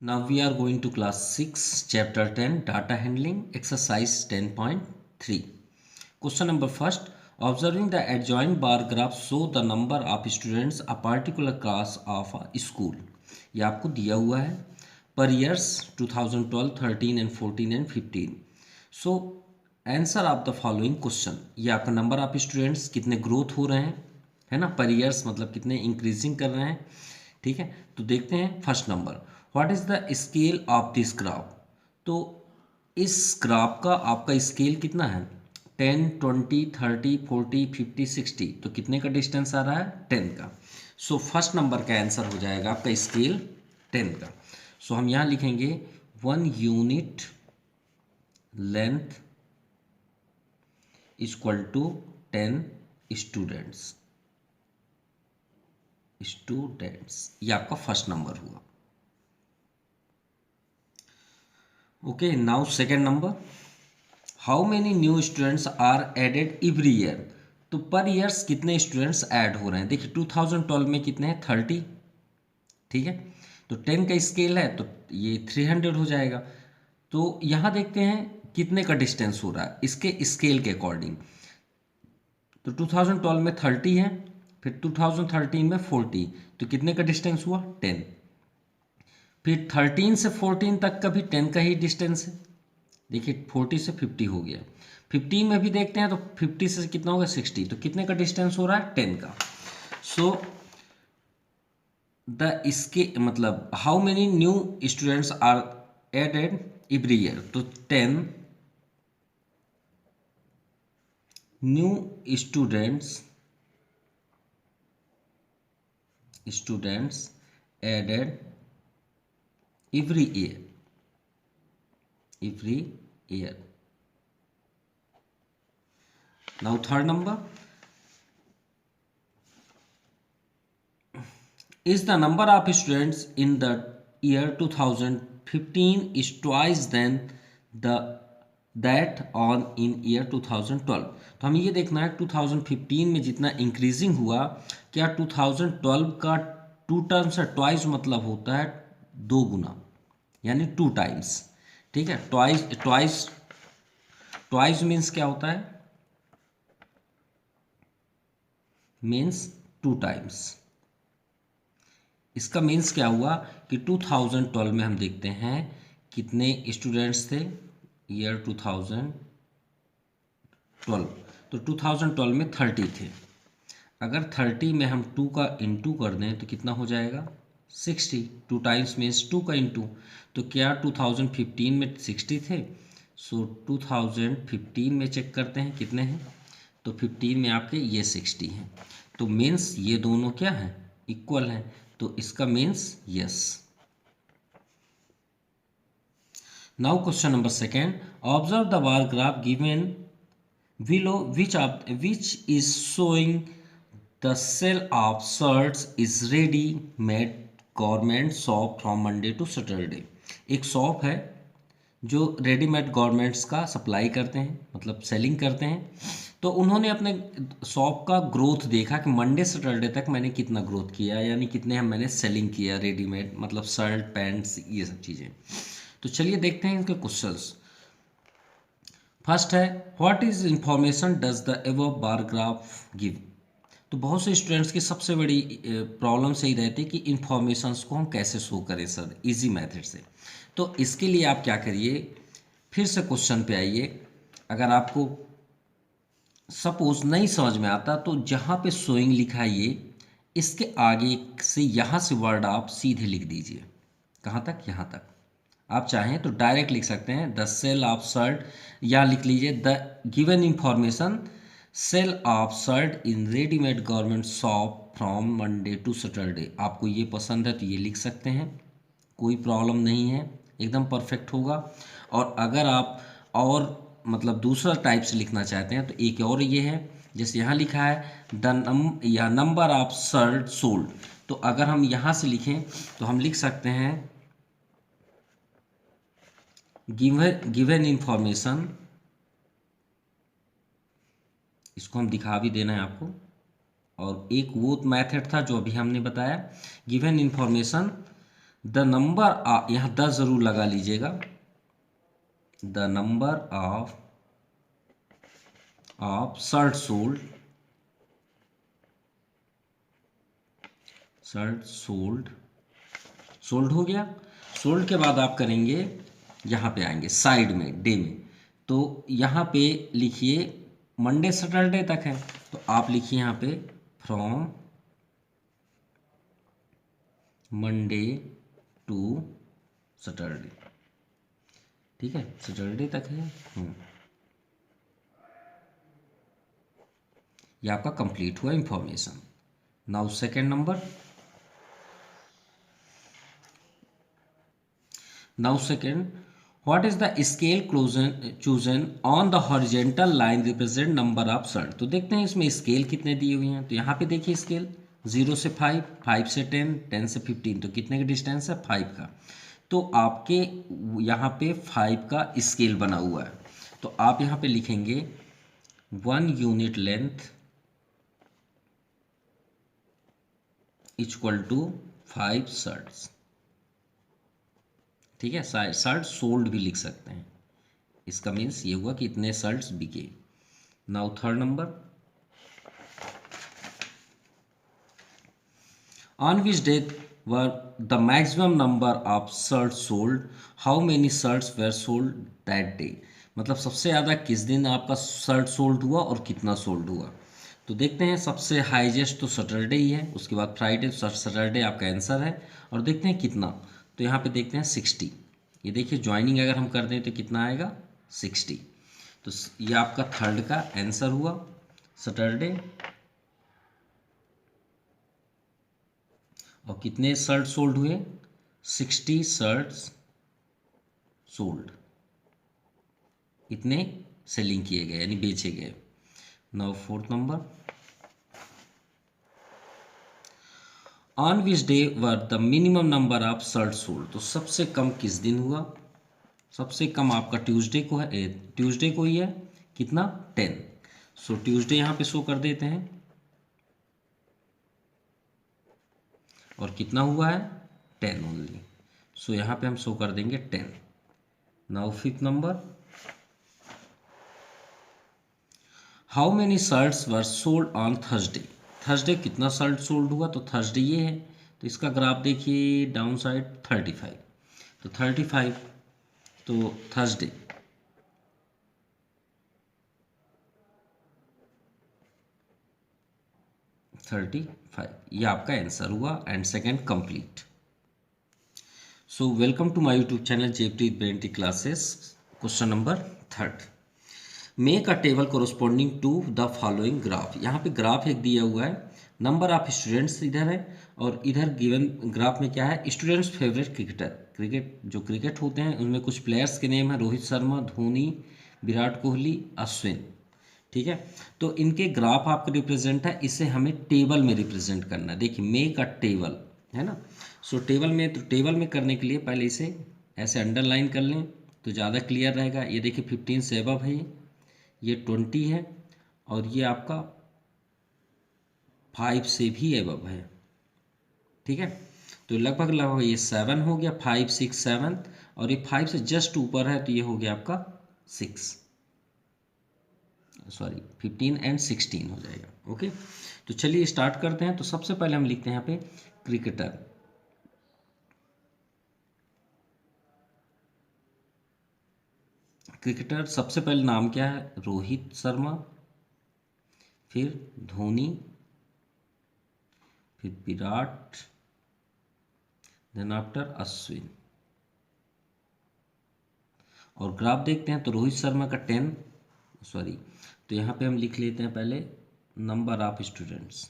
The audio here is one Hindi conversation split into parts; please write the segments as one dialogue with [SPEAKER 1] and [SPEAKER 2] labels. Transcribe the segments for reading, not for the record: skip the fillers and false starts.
[SPEAKER 1] Now we are going to class 6 chapter 10 data handling exercise 10.3. Question number first. Observing the adjoint bar graph show the number of students a particular class of a school. ये आपको दिया हुआ है per years 2012, 13 and 14 and 15. So answer of the following question. ये आपका नंबर ऑफ स्टूडेंट्स कितने ग्रोथ हो रहे हैं, है ना, पर ईयर्स मतलब कितने इंक्रीजिंग कर रहे हैं. ठीक है, तो देखते हैं first number. What is the scale of this graph. तो इस ग्राफ का आपका स्केल कितना है, 10, 20, 30, 40, 50, 60. तो कितने का डिस्टेंस आ रहा है, 10 का. सो फर्स्ट नंबर का आंसर हो जाएगा आपका स्केल 10 का. सो हम यहाँ लिखेंगे 1 unit length equal to 10 students. ये आपका फर्स्ट नंबर हुआ. Okay, now second number. How many new students are added every year. तो पर ईयर्स कितने स्टूडेंट्स ऐड हो रहे हैं. देखिए 2012 में कितने हैं, 30. ठीक है, तो 10 का स्केल है तो ये 300 हो जाएगा. तो यहाँ देखते हैं कितने का डिस्टेंस हो रहा है इसके स्केल के अकॉर्डिंग. तो 2012 में 30 है, फिर 2013 में 40. तो कितने का डिस्टेंस हुआ, 10. फिर 13 से 14 तक का भी 10 का ही डिस्टेंस है. देखिए 40 से 50 हो गया. 15 में भी देखते हैं तो 50 से कितना होगा, 60. तो कितने का डिस्टेंस हो रहा है, 10 का. सो द इसके मतलब how many new students are added every year. तो 10 new students added every year. Now third number. Is the number of students in the year 2015 is twice than that on in year 2012. तो हमें ये देखना है 2015 में जितना इंक्रीजिंग हुआ, क्या 2012 का 2 टर्म्स है. ट्वाइस मतलब होता है 2 गुना, यानी 2 टाइम्स. ठीक है, ट्वाइस मीन्स क्या होता है, मीन्स 2 टाइम्स. इसका मीन्स क्या हुआ कि 2012 में हम देखते हैं कितने स्टूडेंट्स थे, ईयर 2012. तो 2012 में 30 थे. अगर 30 में हम 2 का इंटू कर दें तो कितना हो जाएगा, 60. 2 टाइम्स मीन्स 2 का इंटू. तो क्या 2015 में 60 थे. सो 2015 में चेक करते हैं कितने हैं. तो 15 में आपके ये 60 हैं. तो मीन्स ये दोनों क्या हैं, इक्वल हैं. तो इसका means yes. Now question number second. Observe the bar graph given below which is showing the sale of shirts is ready made garment shop from Monday to Saturday. एक शॉप है जो रेडीमेड गारमेंट्स का सप्लाई करते हैं, मतलब सेलिंग करते हैं. तो उन्होंने अपने शॉप का ग्रोथ देखा कि मंडे सैटरडे तक मैंने कितना ग्रोथ किया, यानी कितने मैंने सेलिंग किया रेडीमेड, मतलब शर्ट पैंट्स ये सब चीज़ें. तो चलिए देखते हैं इनके क्वेश्चंस. फर्स्ट है what is information does the above bar graph give. तो बहुत से स्टूडेंट्स की सबसे बड़ी प्रॉब्लम सही रहती है कि इंफॉर्मेशंस को हम कैसे शो करें सर इजी मेथड से. तो इसके लिए आप क्या करिए, फिर से क्वेश्चन पे आइए. अगर आपको सपोज नहीं समझ में आता तो जहाँ पे शोइंग लिखा है ये, इसके आगे से यहाँ से वर्ड आप सीधे लिख दीजिए. कहाँ तक, यहाँ तक. आप चाहें तो डायरेक्ट लिख सकते हैं द सेल ऑफ शर्ट, या लिख लीजिए the given information sale of shirt in readymade garment shop from Monday to Saturday. आपको ये पसंद है तो ये लिख सकते हैं, कोई प्रॉब्लम नहीं है, एकदम परफेक्ट होगा. और अगर आप और मतलब दूसरा टाइप से लिखना चाहते हैं तो एक और ये है, जैसे यहाँ लिखा है या नंबर ऑफ शर्ट सोल्ड. तो अगर हम यहाँ से लिखें तो हम लिख सकते हैं गिवन इंफॉर्मेशन. इसको हम दिखा भी देना है आपको. और एक वो मेथड था जो अभी हमने बताया, गिवन इंफॉर्मेशन द नंबर, यहाँ 10 जरूर लगा लीजिएगा। The number of shirt sold, sold हो गया। सोल्ड के बाद आप करेंगे, यहाँ पे आएंगे साइड में डे में, तो यहाँ पे लिखिए मंडे सैटरडे तक है, तो आप लिखिए यहाँ पे फ्रॉम मंडे टू सैटरडे। ठीक है, सैटरडे तक है। ये आपका कंप्लीट हुआ information. Now second number, now second, what is the scale chosen on the horizontal line represent number of shirts। तो देखते हैं इसमें स्केल कितने दिए हुए हैं। तो यहाँ पे देखिए स्केल 0 से 5, 5 से 10, 10 से 15, तो कितने का डिस्टेंस है 5 का। तो आपके यहाँ पे 5 का स्केल बना हुआ है, तो आप यहाँ पे लिखेंगे 1 unit length equal to 5 shirts. ठीक है, शर्ट सोल्ड भी लिख सकते हैं, इसका मीन्स ये हुआ कि इतने शर्ट्स बिके। Now third number, on which day were the maximum number of shirt sold, how many shirts were sold that day. मतलब सबसे ज़्यादा किस दिन आपका शर्ट सोल्ड हुआ और कितना सोल्ड हुआ। तो देखते हैं, सबसे हाईएस्ट तो सैटरडे ही है, उसके बाद फ्राइडे, सैटरडे आपका आंसर है। और देखते हैं कितना, तो यहाँ पे देखते हैं 60। ये देखिए ज्वाइनिंग अगर हम कर दें तो कितना आएगा 60। तो ये आपका थर्ड का आंसर हुआ, सैटरडे। और कितने शर्ट सोल्ड हुए, 60 शर्ट्स सोल्ड, इतने सेलिंग किए गए यानी बेचे गए। Now fourth number, on which day were the minimum number of shirt sold. तो सबसे कम किस दिन हुआ, सबसे कम आपका ट्यूसडे को है, ट्यूसडे को ही है, कितना 10। सो ट्यूसडे यहाँ पे शो कर देते हैं, और कितना हुआ है 10 ओनली। सो यहाँ पे हम शो कर देंगे 10। Now fifth number, how many shirts were sold on Thursday. Thursday कितना शर्ट सोल्ड हुआ, तो थर्सडे ये है, तो इसका ग्राफ देखिए डाउन साइड 35, तो 35, तो थर्सडे 35, ये आपका आंसर हुआ and second complete. So welcome to my YouTube channel Jaipreet Benti classes. Question number third, make a table corresponding to the following graph. यहाँ पे ग्राफ एक दिया हुआ है, नंबर ऑफ स्टूडेंट्स इधर है, और इधर गिवन ग्राफ में क्या है, स्टूडेंट्स फेवरेट क्रिकेटर, क्रिकेट जो क्रिकेट होते हैं उनमें कुछ प्लेयर्स के नेम है, रोहित शर्मा, धोनी, विराट कोहली, अश्विन। ठीक है, तो इनके ग्राफ आपका रिप्रेजेंट है, इसे हमें टेबल में रिप्रेजेंट करना है। देखिए मेक अ टेबल है ना, सो टेबल में, तो टेबल में करने के लिए पहले इसे ऐसे अंडरलाइन कर लें तो ज़्यादा क्लियर रहेगा। ये देखिए 15 से अबव है, ये 20 है, और ये आपका 5 से भी अबव है। ठीक है, तो लगभग लगभग ये 7 हो गया, 5 6 7, और ये 5 से जस्ट ऊपर है तो ये हो गया आपका 6, सॉरी 15 एंड 16 हो जाएगा। ओके, तो चलिए स्टार्ट करते हैं। तो सबसे पहले हम लिखते हैं यहाँ पे क्रिकेटर। क्रिकेटर सबसे पहले नाम क्या है, रोहित शर्मा, फिर धोनी, फिर विराट, देन आफ्टर अश्विन। और ग्राफ देखते हैं तो रोहित शर्मा का 10, सॉरी, तो यहाँ पे हम लिख लेते हैं पहले नंबर ऑफ स्टूडेंट्स,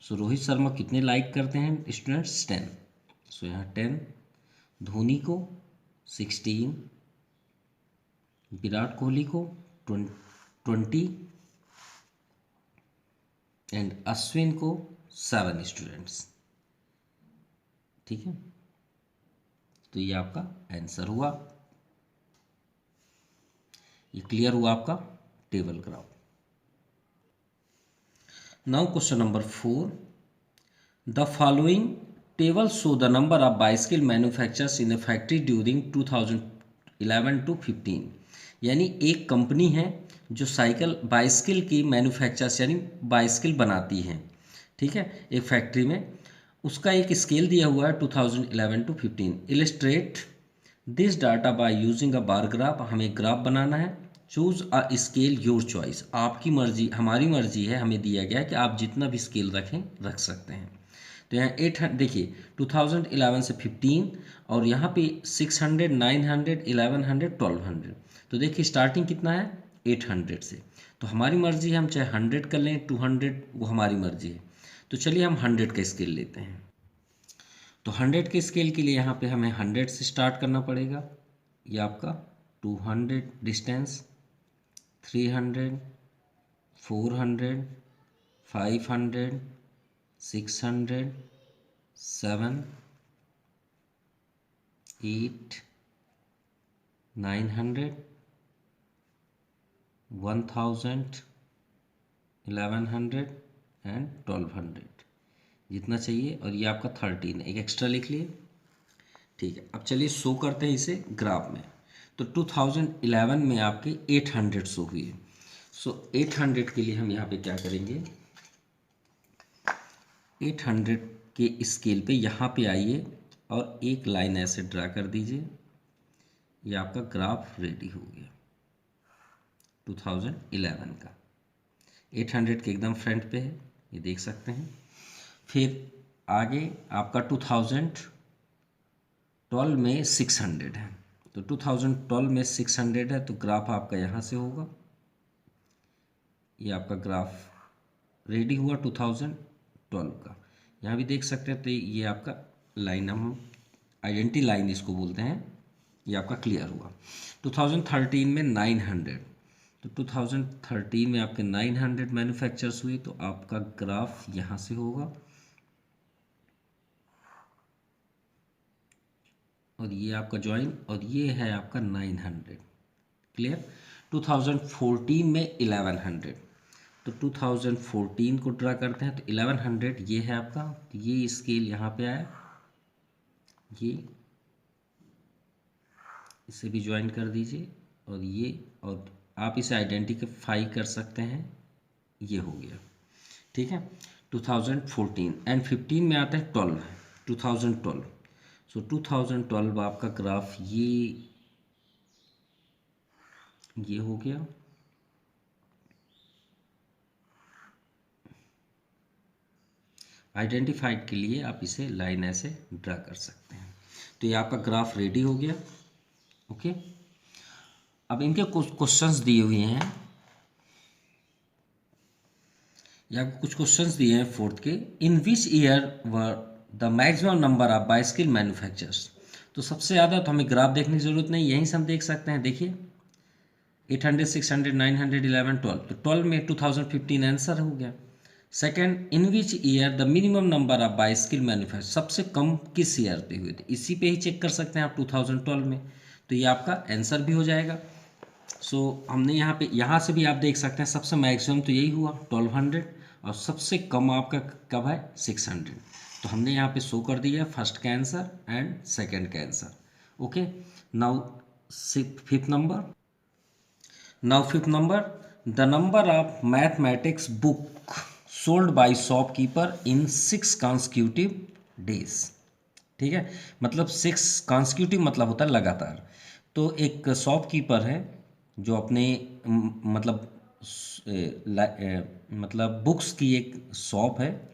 [SPEAKER 1] सो रोहित शर्मा कितने लाइक करते हैं स्टूडेंट्स 10, सो यहाँ 10, धोनी को 16, विराट कोहली को 20 एंड अश्विन को 7 स्टूडेंट्स। ठीक है, तो ये आपका आंसर हुआ, ये क्लियर हुआ आपका table graph. Now question number 4, the following table show the number of bicycle manufacturers in a factory during 2011 to 15। यानी एक कंपनी है जो बाइसिकल की मैन्युफैक्चरर्स यानी बाइसिकल बनाती है, ठीक है, एक फैक्ट्री में। उसका एक स्केल दिया हुआ है 2011 to 15। Illustrate this data by using a bar graph. हमें ग्राफ बनाना है। Choose a scale your choice. आपकी मर्जी, हमारी मर्जी है, हमें दिया गया है कि आप जितना भी स्केल रखें रख सकते हैं। तो यहाँ 800 देखिए 2011 से 15 और यहाँ पे 600, 900, 1100, 1200। तो देखिए स्टार्टिंग कितना है 800 से। तो हमारी मर्जी है, हम चाहे 100 कर लें 200, वो हमारी मर्जी है। तो चलिए हम 100 का स्केल लेते हैं। तो 100 के स्केल के लिए यहाँ पे हमें 100 से स्टार्ट करना पड़ेगा। ये आपका 200 डिस्टेंस, 300, 400, 500, 600, 7, 8, 900, 1000, 1100 एंड 1200 जितना चाहिए। और ये आपका 13 एक एक्स्ट्रा लिख लिए, ठीक है। अब चलिए शो करते हैं इसे ग्राफ में। तो 2011 में आपके 800 शो हुई है। सो 800 के लिए हम यहाँ पे क्या करेंगे, 800 के स्केल पे यहाँ पे आइए और एक लाइन ऐसे ड्रा कर दीजिए। ये आपका ग्राफ रेडी हो गया 2011 का। 800 के एकदम फ्रंट पे है, ये देख सकते हैं। फिर आगे आपका 2012 में 600 है। तो 2012 में 600 है, तो ग्राफ आपका यहाँ से होगा। ये आपका ग्राफ रेडी हुआ 2012 का। यहाँ भी देख सकते हैं। तो ये आपका लाइन, हम आइडेंटिटी लाइन इसको बोलते हैं, ये आपका क्लियर हुआ। 2013 में 900। तो 2013 में आपके 900 मैन्युफैक्चर्स हुए, तो आपका ग्राफ यहाँ से होगा और ये आपका ज्वाइन, और ये है आपका 900, क्लियर। 2014 में 1100। तो 2014 को ड्रा करते हैं। तो 1100 ये है आपका, तो ये स्केल यहाँ पे आया, ये इसे भी ज्वाइन कर दीजिए और ये, और आप इसे आइडेंटिफाई कर सकते हैं, ये हो गया, ठीक है। 2014 एंड 15 में आता है 12, 2012। सो 2012 आपका ग्राफ ये हो गया। आइडेंटिफाइड के लिए आप इसे लाइन ऐसे ड्रा कर सकते हैं। तो ये आपका ग्राफ रेडी हो गया, ओके। अब इनके कुछ क्वेश्चंस दिए हुए हैं, ये आपको कुछ क्वेश्चंस दिए हैं फोर्थ के। In which year were the maximum number of bicycle manufacturers. तो सबसे ज़्यादा, तो हमें ग्राफ देखने की ज़रूरत नहीं, यहीं से हम देख सकते हैं। देखिए 800, 600, 900, 11, 12। तो 12 में 2015 आंसर हो गया। Second, in which year the minimum number of bicycle manufacture, सबसे कम किस ईयर पे हुए थे, इसी पे ही चेक कर सकते हैं आप 2012 में। तो ये आपका आंसर भी हो जाएगा। सो हमने यहाँ से भी आप देख सकते हैं, सबसे मैक्सिमम तो यही हुआ 1200 और सबसे कम आपका कब है 600। तो हमने यहाँ पे शो कर दिया फर्स्ट का आंसर एंड सेकंड का answer, okay. Now fifth number, the number of mathematics book sold by shopkeeper in 6 consecutive days, ठीक है। मतलब 6 कॉन्सिक्यूटिव मतलब होता है लगातार। तो एक शॉपकीपर है जो अपने मतलब बुक्स की एक शॉप है,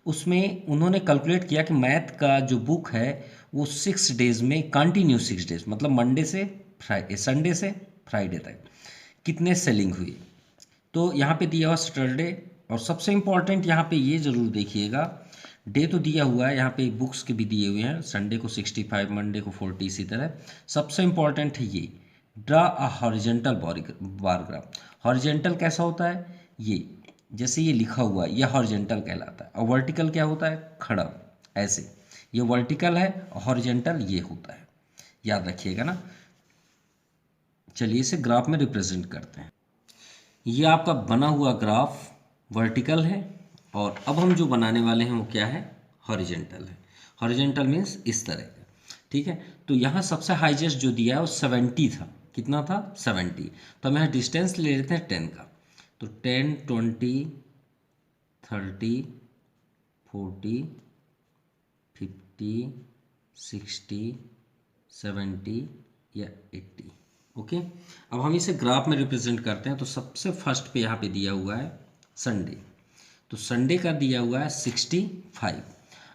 [SPEAKER 1] उसमें उन्होंने कैलकुलेट किया कि मैथ का जो बुक है वो 6 डेज़ में कंटिन्यू 6 डेज़ मतलब मंडे से फ्राइडे, संडे से फ्राइडे तक कितने सेलिंग हुई। तो यहाँ पे दिया हुआ सैटरडे, और सबसे इम्पॉर्टेंट यहाँ पे ये ज़रूर देखिएगा, डे तो दिया हुआ है, यहाँ पे बुक्स के भी दिए हुए हैं, संडे को 65, मंडे को 40, इसी तरह। सबसे इम्पॉर्टेंट है ये, draw a horizontal bar graph. Horizontal कैसा होता है, ये जैसे ये लिखा हुआ है, ये हॉरिजेंटल कहलाता है। और वर्टिकल क्या होता है, खड़ा, ऐसे। ये वर्टिकल है और हॉरिजेंटल ये होता है, याद रखिएगा ना। चलिए इसे ग्राफ में रिप्रेजेंट करते हैं। ये आपका बना हुआ ग्राफ वर्टिकल है और अब हम जो बनाने वाले हैं वो क्या है, हॉरिजेंटल है। हॉरिजेंटल मीन्स इस तरह का, ठीक है। तो यहाँ सबसे हाईएस्ट जो दिया है वो 70 था। कितना था, 70। तो हम यहाँ डिस्टेंस ले लेते हैं 10 का। तो 10, 20, 30, 40, 50, 60, 70 या 80। ओके, अब हम इसे ग्राफ में रिप्रेजेंट करते हैं। तो सबसे फर्स्ट पे यहाँ पे दिया हुआ है संडे। तो संडे का दिया हुआ है 65।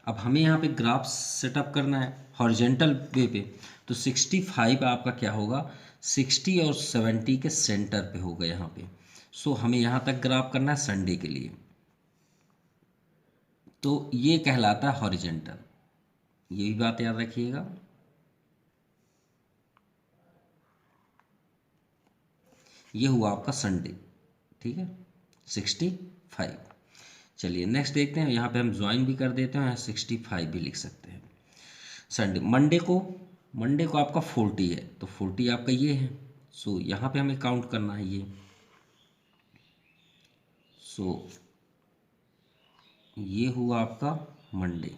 [SPEAKER 1] अब हमें यहाँ पे ग्राफ सेटअप करना है हॉरिजेंटल वे पे। तो 65 आपका क्या होगा, 60 और 70 के सेंटर पे होगा यहाँ पे। सो हमें यहाँ तक ग्राफ करना है संडे के लिए। तो ये कहलाता है हॉरिजेंटल, ये भी बात याद रखिएगा। ये हुआ आपका संडे, ठीक है, 65। चलिए नेक्स्ट देखते हैं। यहाँ पे हम ज्वाइन भी कर देते हैं, यहाँ 65 भी लिख सकते हैं। संडे, मंडे को आपका 40 है, तो 40 आपका ये है। सो यहाँ पे हमें काउंट करना है ये। सो ये हुआ आपका मंडे।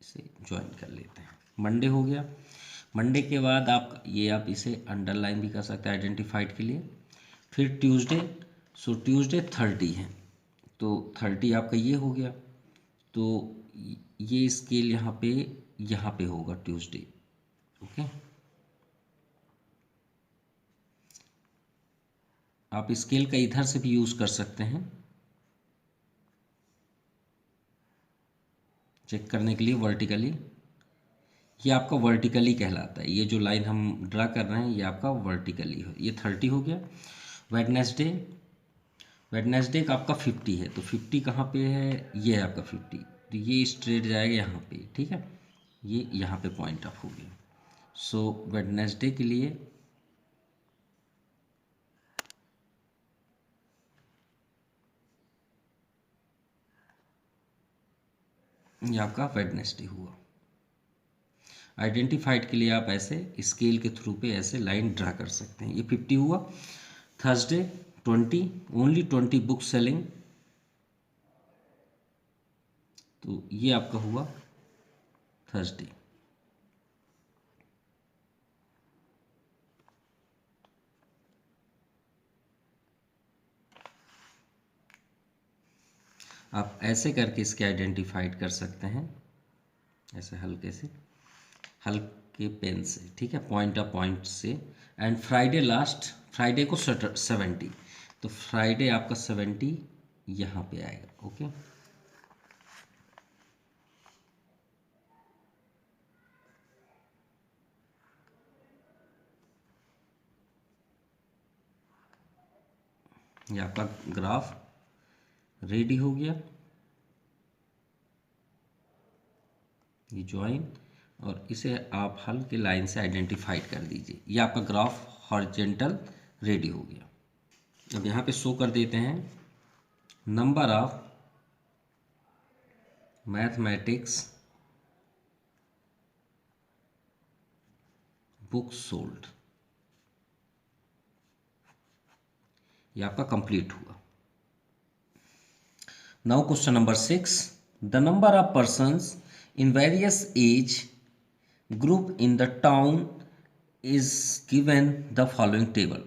[SPEAKER 1] इसे ज्वाइन कर लेते हैं, मंडे हो गया। मंडे के बाद आप इसे अंडरलाइन भी कर सकते हैं आइडेंटिफाइड के लिए। फिर ट्यूसडे, सो ट्यूसडे 30 है, तो 30 आपका ये हो गया। तो ये स्केल यहाँ पे होगा ट्यूसडे। ओके, आप स्केल का इधर से भी यूज़ कर सकते हैं चेक करने के लिए वर्टिकली। ये आपका वर्टिकली कहलाता है, ये जो लाइन हम ड्रा कर रहे हैं ये आपका वर्टिकली है। ये 30 हो गया। वेडनेसडे का आपका 50 है, तो 50 कहाँ पे है, ये है आपका 50। तो ये स्ट्रेट जाएगा यहाँ पे, ठीक है, ये यहाँ पे पॉइंट ऑफ हो गया। सो वेडनेसडे के लिए ये आपका वेडनेसडे हुआ। आइडेंटिफाइड के लिए आप ऐसे स्केल के थ्रू पे ऐसे लाइन ड्रा कर सकते हैं। ये 50 हुआ। थर्सडे 20, ओनली 20 बुक सेलिंग, तो ये आपका हुआ थर्सडे। आप ऐसे करके इसके आइडेंटिफाइड कर सकते हैं, ऐसे हल्के पेन से, ठीक है, पॉइंट से। एंड फ्राइडे को 70, तो फ्राइडे आपका 70 यहाँ पे आएगा। ओके, ये आपका ग्राफ रेडी हो गया। ये ज्वाइन, और इसे आप हल्के लाइन से आइडेंटिफाइड कर दीजिए। ये आपका ग्राफ हॉरिजेंटल रेडी हो गया। अब यहाँ पे शो कर देते हैं number of mathematics book sold. ये आपका कंप्लीट हुआ। Now question number 6, the number of persons in various age group in the town is given the following table।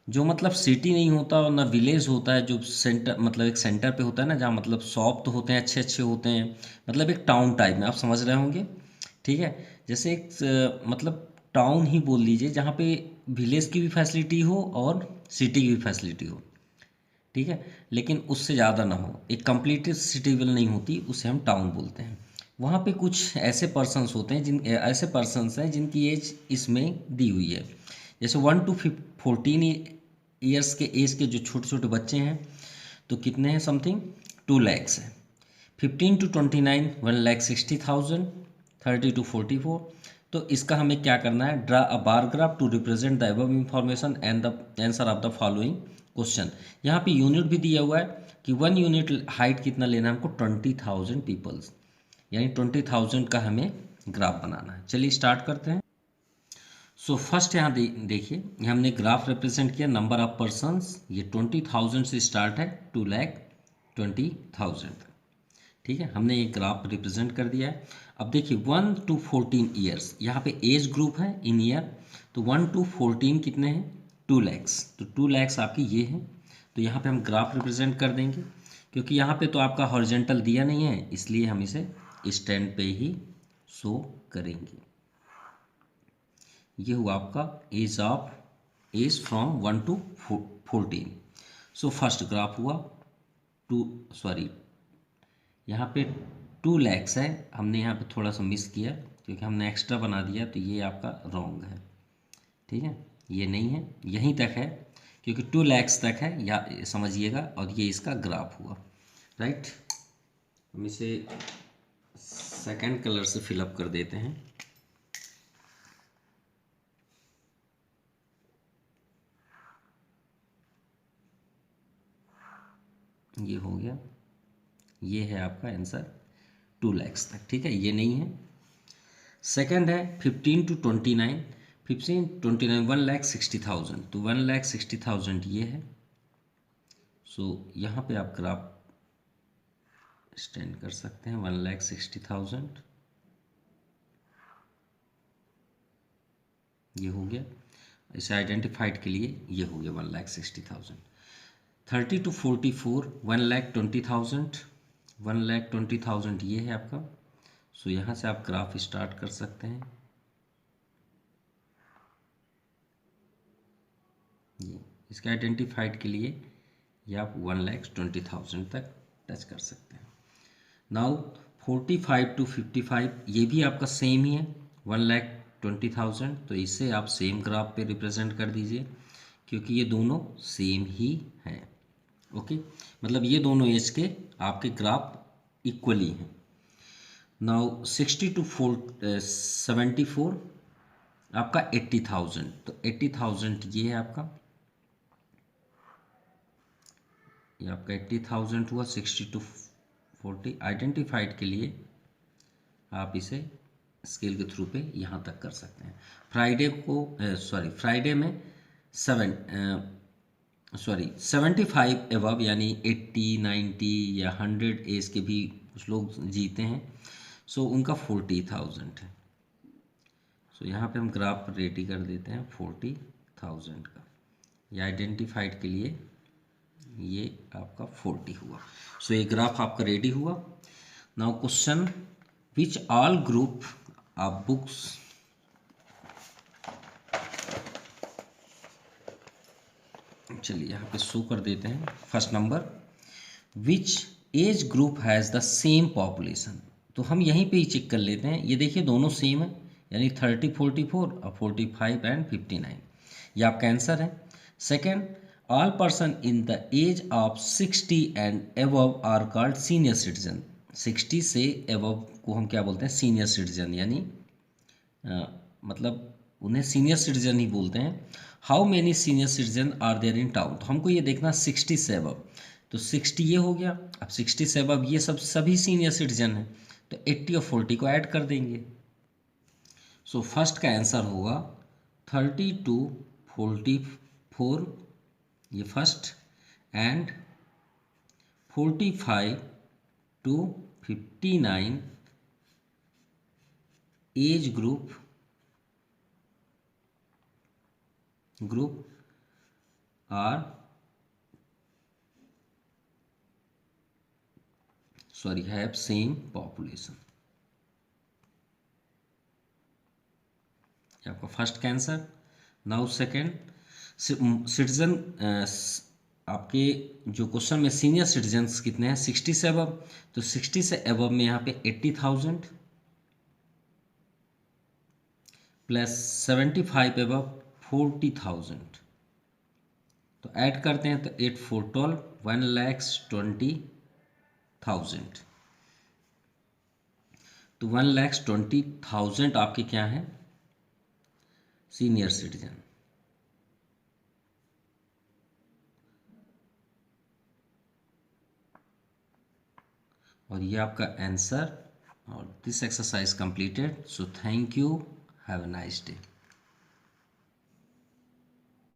[SPEAKER 1] जो मतलब सिटी नहीं होता और ना विलेज होता है, जो सेंटर मतलब एक सेंटर पे होता है ना, जहाँ मतलब शॉप तो होते हैं अच्छे अच्छे होते हैं, मतलब एक टाउन टाइप में, आप समझ रहे होंगे, ठीक है। जैसे एक मतलब टाउन ही बोल लीजिए जहाँ पे विलेज की भी फैसिलिटी हो और सिटी की भी फैसिलिटी हो, ठीक है, लेकिन उससे ज़्यादा ना हो, एक कंप्लीट सिटीवल नहीं होती, उसे हम टाउन बोलते हैं। वहाँ पे कुछ ऐसे पर्सन्स होते हैं ऐसे पर्सन्स हैं जिनकी एज इसमें दी हुई है। जैसे 1 to 14 ईयर्स के एज के जो छोटे छोटे बच्चे हैं, तो कितने हैं, समथिंग 2 lakhs हैं। 15 to 29 1,60,000। 30 to 44। तो इसका हमें क्या करना है, draw a bar graph to represent the above information and the answer of the following question. यहाँ पे यूनिट भी दिया हुआ है कि 1 यूनिट हाइट कितना लेना है हमको, 20,000 पीपल्स, यानी 20,000 का हमें ग्राफ बनाना है। चलिए स्टार्ट करते हैं। सो फर्स्ट यहाँ देखिए, ये हमने ग्राफ रिप्रेजेंट किया नंबर ऑफ पर्सन्स, ये 20,000 से स्टार्ट है 2,20,000। ठीक है, हमने ये ग्राफ रिप्रेजेंट कर दिया है। अब देखिए 1 to 14 ईयर्स, यहाँ पे एज ग्रुप है इन ईयर, तो 1 to 14 कितने हैं, 2 लैक्स, तो 2 लैक्स आपकी ये हैं। तो यहाँ पे हम ग्राफ रिप्रेजेंट कर देंगे, क्योंकि यहाँ पे तो आपका हॉरिजेंटल दिया नहीं है, इसलिए हम इसे स्टैंड पे ही शो करेंगे। ये हुआ आपका age from 1 to 14। So first graph हुआ यहाँ पे 2 लैक्स है, हमने यहाँ पे थोड़ा सा मिस किया क्योंकि हमने एक्स्ट्रा बना दिया, तो ये आपका रॉन्ग है। ठीक है, ये नहीं है, यहीं तक है, क्योंकि 2 लैक्स तक है, या समझिएगा, और ये इसका ग्राफ हुआ। राइट, हम इसे सेकंड कलर से फिलअप कर देते हैं। ये हो गया, ये है आपका आंसर 2 लैक्स तक। ठीक है, ये नहीं है। सेकंड है 15 to 29, 15-29 1,60,000, तो 1,60,000 ये है। सो यहाँ पे आप ग्राफ स्टैंड कर सकते हैं 1,60,000, ये हो गया। इसे आइडेंटिफाइड के लिए ये हो गया 1,60,000। 30 to 44 1,20,000, 1,20,000 ये है आपका। सो यहाँ से आप ग्राफ स्टार्ट कर सकते हैं। ये इसके आइडेंटिफाइड के लिए ये आप 1,20,000 तक टच कर सकते हैं। नाउ 45 to 55 ये भी आपका सेम ही है 1,20,000, तो इसे आप सेम ग्राफ पे रिप्रेजेंट कर दीजिए, क्योंकि ये दोनों सेम ही हैं। ओके, मतलब ये दोनों एज के आपके ग्राफ इक्वली हैं। नाउ 60 to 74 आपका 80,000, तो 80,000 ये है आपका, ये आपका 80,000 हुआ। 60 to 40 आइडेंटिफाइड के लिए आप इसे स्केल के थ्रू पे यहाँ तक कर सकते हैं। फ्राइडे में 75 एवब यानी 80 90 या 100 एज के भी कुछ लोग जीते हैं, सो उनका 40,000 है। सो यहाँ पे हम ग्राफ रेडी कर देते हैं 40,000 का। ये आइडेंटिफाइड के लिए ये आपका 40 हुआ। सो ये ग्राफ आपका रेडी हुआ। Now question, which all group of books, चलिए यहाँ पे शो कर देते हैं। First number, which age group has the same population, तो हम यहीं पे ही चेक कर लेते हैं। ये देखिए दोनों सेम है, यानी 30 44 और 45 एंड 59, ये आपका आंसर है। Second, all person in the age of 60 and above are called senior citizen, 60 से एबव को हम क्या बोलते हैं, सीनियर सिटीजन, यानी मतलब उन्हें सीनियर सिटीजन ही बोलते हैं। How many senior citizen are there in town, तो हमको ये देखना 60 से अबव, तो 60 ये हो गया। अब 60 से अबव ये सभी सीनियर सिटीजन हैं, तो 80 और 40 को ऐड कर देंगे। सो फर्स्ट का आंसर होगा 30 to 44, ये first, and 45 to 59 age group are have same population। आपका फर्स्ट का आंसर। नाउ सेकेंड, सिटीजन, आपके जो क्वेश्चन में सीनियर सिटीजन्स कितने हैं, 60 से अबव, तो 60 से अबव में यहाँ पे 80,000 प्लस 75 अबव 40,000, तो ऐड करते हैं तो 8 4 12 1,20,000, तो 1,20,000 आपके क्या हैं, सीनियर सिटीजन। और ये आपका आंसर, और this exercise completed. So thank you, have a nice day.